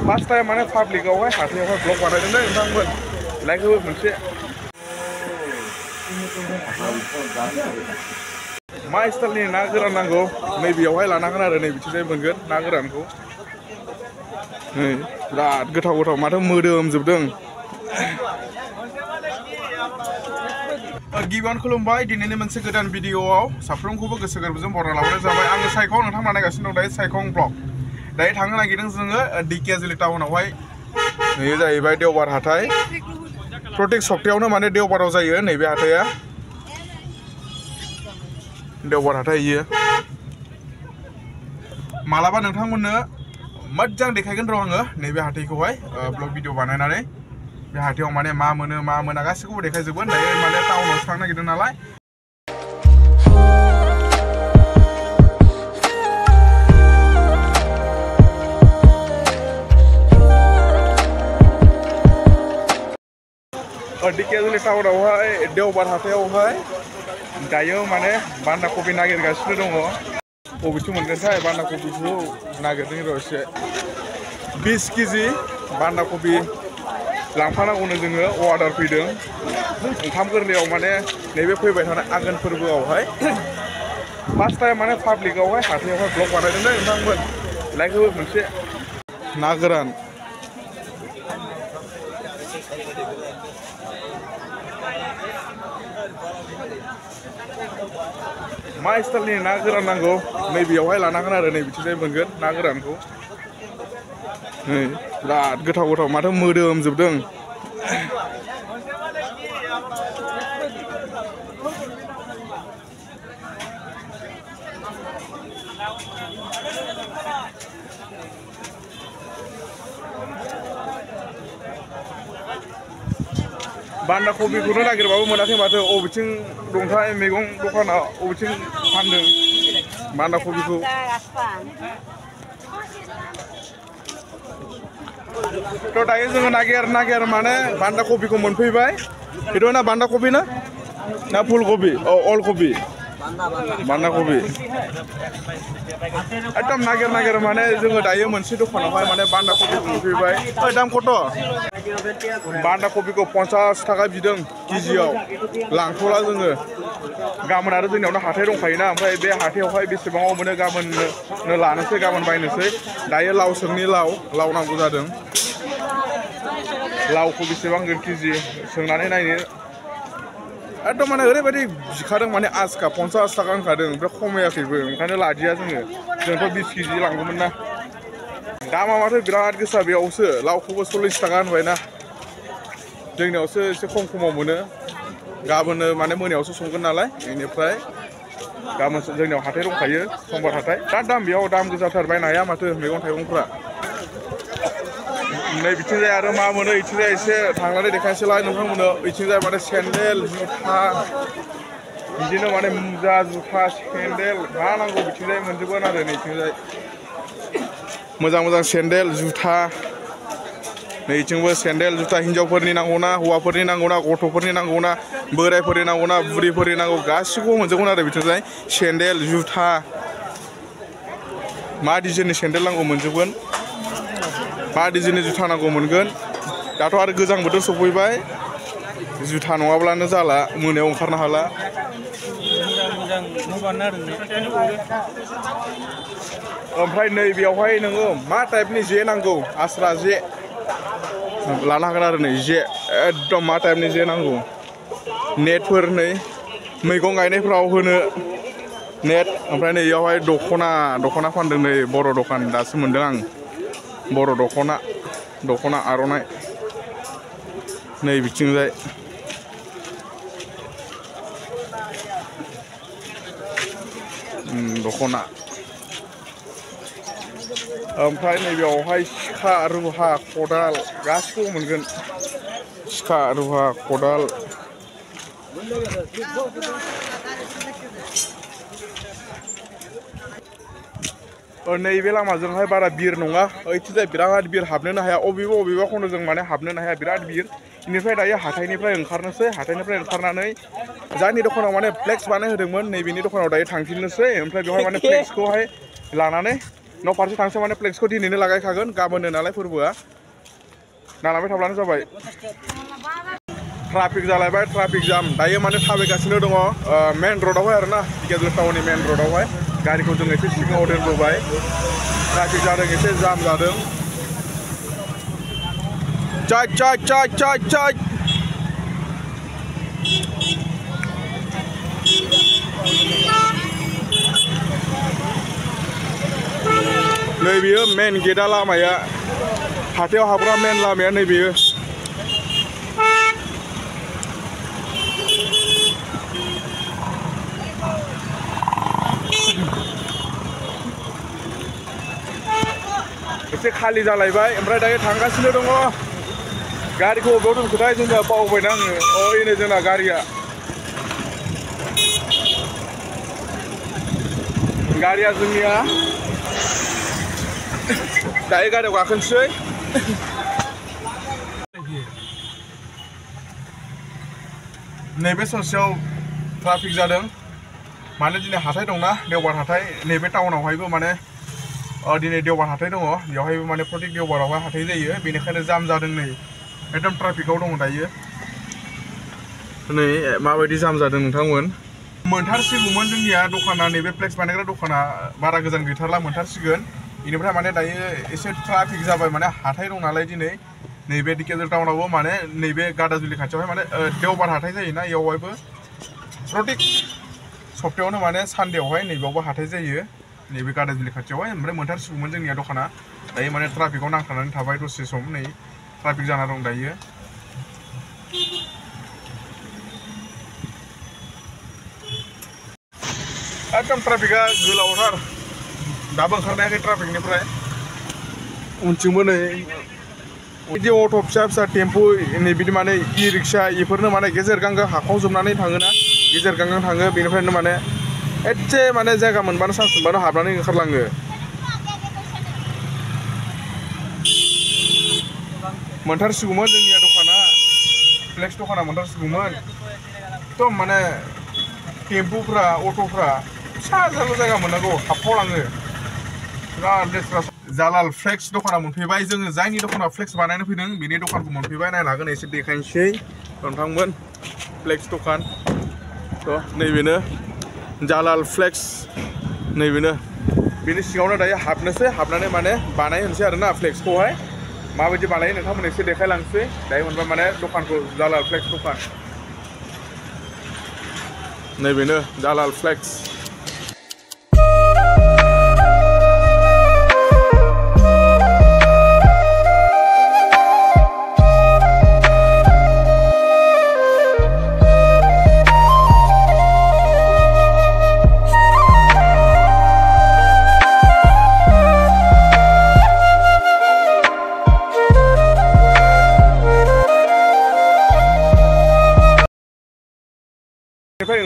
first time माने पाब्लिकआवहाय हाथायावहाय blog बानायदों नोंथांमोन लाइक होबो मोनसे मा स्टाइलनि ना गोरान नांगौ नैबेयावहाय लानांगोन आरो नैबेथिंजाय मोनगोन ना गोरानखौ नै बिराद गोथाव गोथाव माथो मोदोमजोबदों गिबियावनो खुलुमबाय दिनैनि मोनसे गोदान भिडिअआव साफ्रोमखौबो गोसो गोरबोजों बरायना लाबोनाय जाबाय आङो सायखं नोंथां बानायगासिनो दं दायो सायखं ब्लग दायो थांनो नागिरदों जोङो दिकियाजुलि टाउनावहाय बेयो जाहैबाय देवबार हाथाय प्रत्येक सप्तायावनो माने देवबाराव जायो नैबे हाथाया देवबार हाथाय इयो मालाबा नोंथांमोननो मोजां देखायगोन र' आङो नैबे हाथायखौहाय ब्लग भिडिअ बानायनानै बे हाथायाव माने मा मोनो मा मोना गासैखौबो देखायजोबगोन दायो माने टाउनावसो थांनो नागिरदों नालाय दिकियाजुलि टाउनावहाय देवबार हाथायावहाय दायो माने बान्दा कबि नागिरगासिनो दङ बबेथिं मोनगोनथाय बान्दा कबिखौ नागिरदों र' एसे 20 केजि बान्दा कबि लांफानांगौनो जोङो अर्डार फैदों ओंखाम गोरलैयाव माने नैबे फैबाय थानाय आघोन फोरबोआवहाय फार्स्ट टाइम माने पाब्लिकआवहाय हाथायावहाय ब्लग बानायदों नोंथांमोन लाइक होबो मोनसे ना गोरान मा स्टाइलनि ना गोरान नांगौ नैबेयावहाय लानांगोन आरो नैबेथिंजाय मोनगोन ना गोरानखौ नै बिराद गोथाव गोथाव माथो मोदोमजोबदों बान्दा कबिखौनो नागिरबाबो मोनाखै माथो बबेथिं दंथाय मैगं दखानाव बबेथिं फानदों बान्दा कबिखौ थ' दायो जोङो नागिर माने बान्दा कबिखौ मोनफैबाय बेथ' ना बान्दा कबि ना फुल कबि अल कबि बान्दा कबि एकदम नागिर माने जोङो दायो मोनसे दखानावहाय माने बान्दा कबिखौ मोनफैबाय दाम कत बान्दा कबिखौ 50 थाखा बिदों केजियाव लांथ'ला जोङो गाबोन आरो जोंनियावनो हाथाय दंखायोना ओमफ्राय बे हाथायावहाय बेसेबाङाव मोनो गाबोननो लानोसै गाबोन बायनोसै दायो लाव सोंनि लाव नांगौ जादों लावखौ बेसेबां होगोन केजि सोंनानै नायनो एकदम माने ओरैबायदि बिखादों माने आजखा 50 थाखा होनखादों ओमफ्राय खमायाखैबो ओंखायनो लादिया जोंथ' 20 केजि लांगौमोन ना दामा माथो बिराद गोसा बेयावसो लावखौबो 40 थाखा होनबायना जोंनियावसो एसे खमाव मोनो गाबोननो माने मोनायावसो संगोन नालाय बेनिफ्राय गाबोन जोंनियाव हाथाय दंखायो समबार हाथाय दाम बेयाव दाम गोसाथार बायनो हाया माथो मैगं थाइगंफ्रा नै बिथिंजाय आरो मा मोनो बिथिंजाय एसे थांनानै देखायनोसैलाय नोंथांमोननो बिथिंजाय माने सेन्देल जुथा बिदिनो माने मुजा जुथा सेन्देल मा नांगौ बिथिंजाय मोनजोबगोन आरो नैथिंजाय मोजां सेन्देल जुथा नैथिंबो सेन्देल जुथा हिन्जावफोरनि नांगौना हौवाफोरनि नांगौना गथ'फोरनि नांगौना बोरायफोरनि नांगौना बुरिफोरनि नांगौ गासिखौबो मोनजोबगोन आरो बिथिंजाय सेन्देल जुथा मा डिजाइननि सेन्देल नांगौ मोनजोबगोन मा डिजाइननि जुथा नांगौ मोनगोन दाथ' आरो गोजां बोथोर सफैबाय जुथा नङाब्लानो जाला मोनायाव ओंखारनो हाला ओमफ्राय नैबेयावहाय नोङो मा टाइपनि जे नांगौ आस्रा जे लानो हागोन आरो नै जे एकदम मा टाइपनि जे नांगौ नेटफोर नै मैगं गायनायफ्राव होनो नेट ओमफ्राय नै बेयावहाय दख'ना फानदों नै बर' दखान दासो मोनदों आं बर' दख'ना आर'नाइ नै बिथिंजाय दख'ना ओमफ्राय नैबेयावहाय सिखा रुहा खदाल गासिखौबो मोनगोन सिखा रुहा खदाल नैबे लामाजोंहाय बारा बिर नङा ओइथिंजाय बिराद बिर हाबनोनो हाया अबेबा खन्द'जों माने हाबनोनो हाया बिराद बिर बेनिफ्राय दायो हाथाइनिफ्राय ओंखारनोसै हाथाइनिफ्राय ओंखारनानै जायनि दखानाव माने फ्लेक्स बानाय होदोंमोन नैबेनि दखानाव दायो थांफिननोसै ओमफ्राय बेवहाय माने फ्लेक्सखौहाय लानानै न' फारसे थांसै माने फ्लेक्सखौ दिनैनो लागायखागोन गाबोननो नालाय फोरबोआ नालाबाय थाब्लानो जाबाय ट्राफिक जालायबाय ट्राफिक जाम दायो माने थाबायगासिनो दङ मेन र'डआवहाय आरोना धेकियाजुलि टाउननि मेन र'डआवहाय गारिखौ जों एसे सिगाङाव दोनबोबाय ट्राफिक जादों एसे जाम जादों चाय चाय चाय चाय चाय नैबेयो मेन गेटआ लामाया हाथायाव हाबग्रा मेन लामाया नैबेयो एसे खालि जालायबाय ओमफ्राय दायो थांगासिनो दङ गारिखौ बबेयाव दोनखोथाय जोंना बावबायना आङो ओइनै जोंना गारिया जोंनिया दायो गारियाव गाखोनोसै नैबे ससेयाव ट्राफिक जादों माने दिनै हाथाय दंना देवबार हाथाय नैबे टाउनावहायबो माने दिनै देवबार हाथाय दङ बेवहायबो माने प्रत्येक देवबारावहाय हाथाय जायो बेनिखायनो जाम जादों नै एकदम ट्राफिकआव दङ दायो नै माबायदि जाम जादों नोंथांमोन मोनथारसिगौमोन जोंनिया दखाना नैबे फ्लेक्स बानायग्रा दखाना बारा गोजान गैथारला मोनथारसिगोन बेनिफ्राय माने दायो एसे ट्राफिक जाबाय माने हाथाय दं नालाय दिनै नैबे धेकियाजुलि टाउनावबो माने नैबे गादाजुलि खाथियावहाय माने देवबार हाथाय जायोना बेयावहायबो प्रत्येक सप्तायावनो माने सानदेआवहाय नैबेयावबो हाथाय जायो नैबे गादाजुलि खाथियावहाय ओमफ्राय मोनथारसिगौमोन जोंनिया दखाना दायो माने ट्राफिकआव नांथानानै थाबाय दसे सम नै ट्राफिक जाना दं दायो एकदम ट्राफिकआ गोलावथार दाबो ओंखारनो हायाखै ट्राफिकनिफ्राय उनथिंबो नै बिदि अट' फिसा फिसा टेम्पु नै बिदि माने इ रिक्सा बेफोरनो माने गेजेर गांगो हाखावजोबनानै थाङोना गेजेर गांगो थाङो बेनिफ्रायनो माने एसे माने जायगा मोनबानो चान्स मोनबानो हाबनानै ओंखारलाङो मोनथारसिगौमोन जोंनिया दखाना फ्लेक्स दखाना मोनथारसिगौमोन एकदम माने टेम्पुफ्रा अट'फ्रा फिसा फिसाल' जायगा मोननांगौ हाबखावलाङो बिराद लेथ्रा जालाल फ्लेक्स दखाना मोनफैबाय जोङो जायनि दखानाव फ्लेक्स बानायनो फैदों बेनि दखानखौ मोनफैबाय नायनो हागोन एसे देखायनोसै नोंथांमोन फ्लेक्स दखान थ' नैबेनो जालाल फ्लेक्स नैबेनो बेनि सिङावनो दायो हाबनोसै हाबनानै माने बानायहोनोसै आरोना फ्लेक्सखौहाय माबायदि बानायो नोंथांमोन एसे देखायलांसै दायो मोनबा माने दखानखौ जालाल फ्लेक्स दखान नैबेनो जालाल फ्लेक्स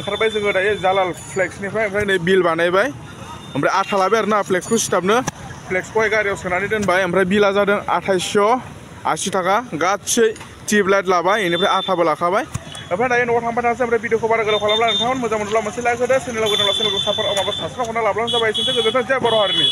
ओंखारबाय जोङो दायो जालाल फ्लेक्सनिफ्राय ओमफ्राय नै बिल बानायबाय ओमफ्राय आथा लाबाय आरोना फ्लेक्सखौ सिथाबनो फ्लेक्सखौहाय गारियाव सोनानै दोनबाय ओमफ्राय बिला जादों 2880 थाखा गासै टिउब लाइट लाबाय बेनिफ्राय आथाबो लाखाबाय ओमफ्राय दायो न'आव थांबाय थानोसै ओमफ्राय भिडिअखौ बारा गोलाव खालामला नोंथांमोन मोजां मोनोब्ला मोनसे लाइक होदो चेनेलाव गोदान चेनेलखौ सापर्ट माबा साबस्क्राइब खालामना लाब्लानो जाबाय एसेनोसै गोजोन्थों बर' हारिनि